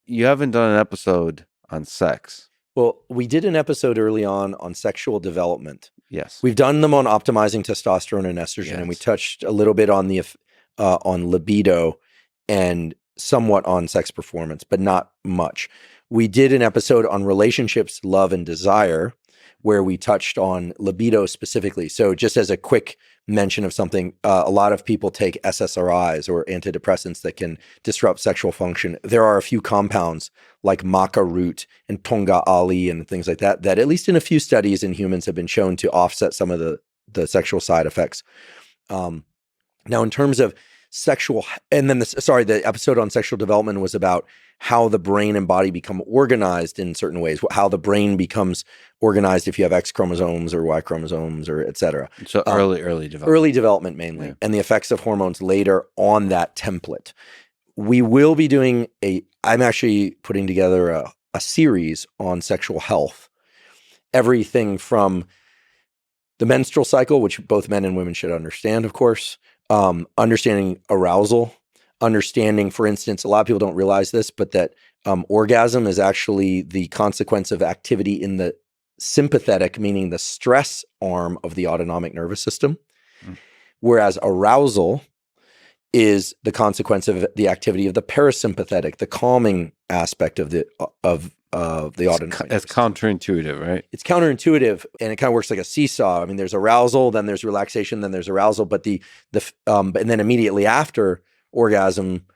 you haven't done an episode on sex. Well, we did an episode early on sexual development. Yes. We've done them on optimizing testosterone and estrogen, Yes. and we touched a little bit on on libido and somewhat on sex performance, but not much. We did an episode on relationships, love, and desire, where we touched on libido specifically. So just as a quick mention of something, a lot of people take SSRIs or antidepressants that can disrupt sexual function. There are a few compounds like maca root and tonga ali and things like that, that at least in a few studies in humans have been shown to offset some of the sexual side effects. Now, in terms of sexual, and then the episode on sexual development was about how the brain and body become organized in certain ways, how the brain becomes organized if you have X chromosomes or Y chromosomes or et cetera. So early development. Early development mainly, and the effects of hormones later on that template. We will be doing I'm actually putting together a series on sexual health, everything from the menstrual cycle, which both men and women should understand, of course, understanding arousal, understanding, for instance, a lot of people don't realize this, but that orgasm is actually the consequence of activity in the sympathetic, meaning the stress arm of the autonomic nervous system, whereas arousal is the consequence of the activity of the parasympathetic, the calming aspect of the autonomic. It's counterintuitive, right? It's counterintuitive, and it kind of works like a seesaw. I mean, there's arousal, then there's relaxation, then there's arousal, but and then immediately after orgasm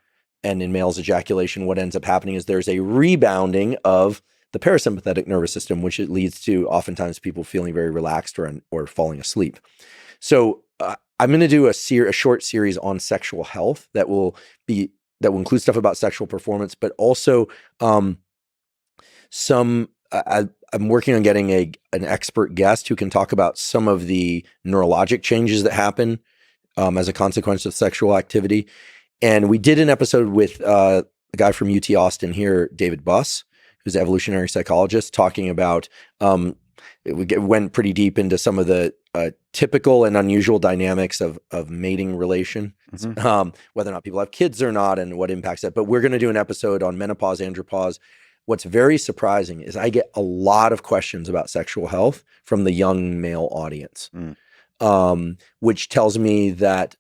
and in males ejaculation, what ends up happening is there's a rebounding of the parasympathetic nervous system, which it leads to oftentimes people feeling very relaxed or falling asleep. So I'm going to do a short series on sexual health that will include stuff about sexual performance, but also I'm working on getting an expert guest who can talk about some of the neurologic changes that happen as a consequence of sexual activity. And we did an episode with a guy from UT Austin here, David Buss, who's an evolutionary psychologist, talking about, we went pretty deep into some of the typical and unusual dynamics of mating relation, whether or not people have kids or not and what impacts that. But we're going to do an episode on menopause, andropause. What's very surprising is I get a lot of questions about sexual health from the young male audience, which tells me that,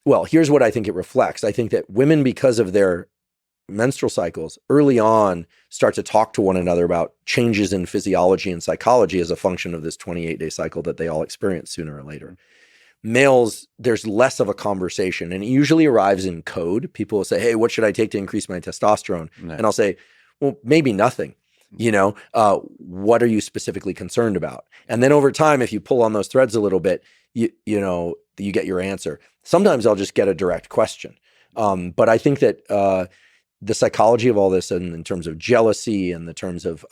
well, here's what I think it reflects. I think that women, because of their menstrual cycles, early on start to talk to one another about changes in physiology and psychology as a function of this 28-day cycle that they all experience sooner or later. Males, there's less of a conversation, and it usually arrives in code. People will say, hey, what should I take to increase my testosterone? Nice. And I'll say, well, maybe nothing. What are you specifically concerned about? And then over time, if you pull on those threads a little bit, you get your answer. Sometimes I'll just get a direct question. But I think that the psychology of all this, and in terms of jealousy and the terms of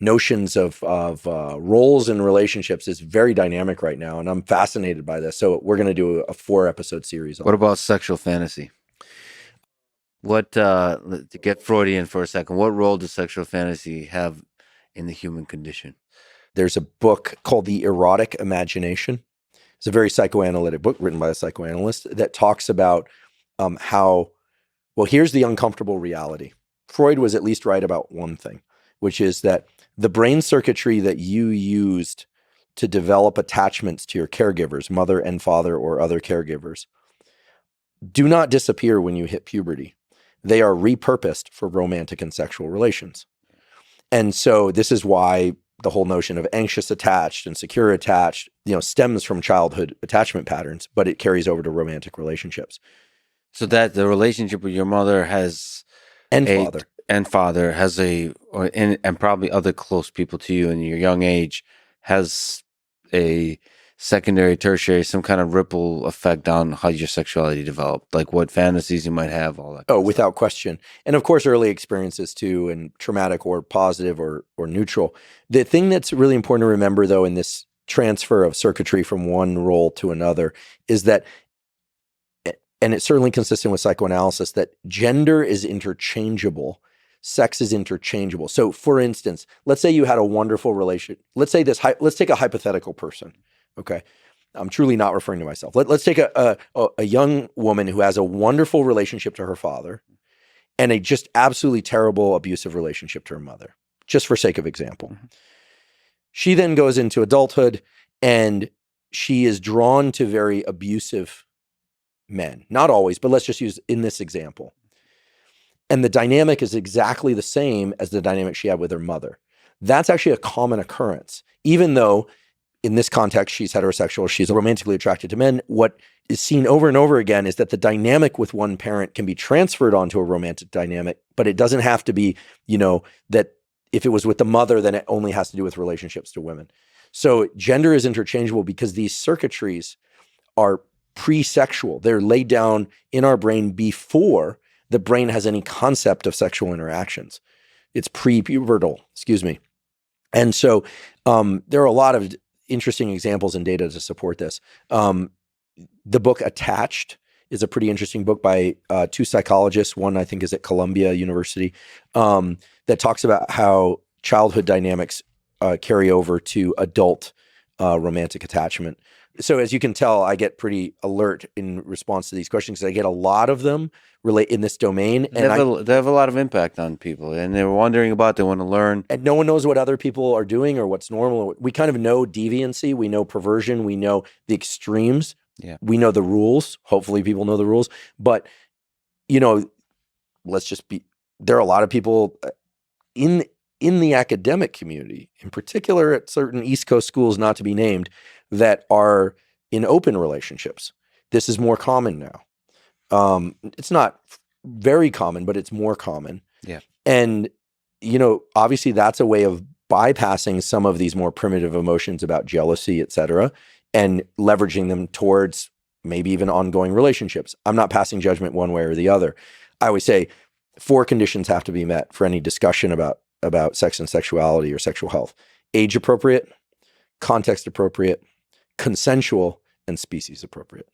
notions of roles in relationships, is very dynamic right now. And I'm fascinated by this. So we're going to do a 4-episode series on What about sexual fantasy? To get Freudian for a second, what role does sexual fantasy have in the human condition? There's a book called The Erotic Imagination. It's a very psychoanalytic book written by a psychoanalyst that talks about here's the uncomfortable reality. Freud was at least right about one thing, which is that the brain circuitry that you used to develop attachments to your caregivers, mother and father or other caregivers, do not disappear when you hit puberty. They are repurposed for romantic and sexual relations. And so this is why the whole notion of anxious attached and secure attached, stems from childhood attachment patterns, but it carries over to romantic relationships. So that the relationship with your mother and father has and probably other close people to you in your young age has a secondary, tertiary, some kind of ripple effect on how your sexuality developed, like what fantasies you might have, all that. Oh, without question. And of course, early experiences too, and traumatic or positive or neutral. The thing that's really important to remember, though, in this transfer of circuitry from one role to another is that, and it's certainly consistent with psychoanalysis, that gender is interchangeable. Sex is interchangeable. So for instance, let's say you had a wonderful relationship. Let's take a hypothetical person. Okay. I'm truly not referring to myself. Let's take a young woman who has a wonderful relationship to her father and a just absolutely terrible abusive relationship to her mother, just for sake of example. Mm-hmm. She then goes into adulthood and she is drawn to very abusive men. Not always, but let's just use in this example. And the dynamic is exactly the same as the dynamic she had with her mother. That's actually a common occurrence. Even though in this context, she's heterosexual, she's romantically attracted to men, what is seen over and over again is that the dynamic with one parent can be transferred onto a romantic dynamic, but it doesn't have to be, that if it was with the mother, then it only has to do with relationships to women. So gender is interchangeable because these circuitries are pre-sexual. They're laid down in our brain before the brain has any concept of sexual interactions. It's pre-pubertal, And so there are a lot of interesting examples and data to support this. The book Attached is a pretty interesting book by two psychologists. One, I think, is at Columbia University, that talks about how childhood dynamics carry over to adult romantic attachment. So as you can tell, I get pretty alert in response to these questions because I get a lot of them relate in this domain. They have a lot of impact on people, and they're wondering about, they want to learn. And no one knows what other people are doing or what's normal. We kind of know deviancy. We know perversion. We know the extremes. Yeah. We know the rules. Hopefully people know the rules. But, there are a lot of people in the academic community, in particular at certain East Coast schools, not to be named, that are in open relationships. This is more common now. It's not very common, but it's more common. Yeah. And, obviously that's a way of bypassing some of these more primitive emotions about jealousy, et cetera, and leveraging them towards maybe even ongoing relationships. I'm not passing judgment one way or the other. I always say 4 conditions have to be met for any discussion about sex and sexuality or sexual health: age appropriate, context appropriate, consensual, and species appropriate.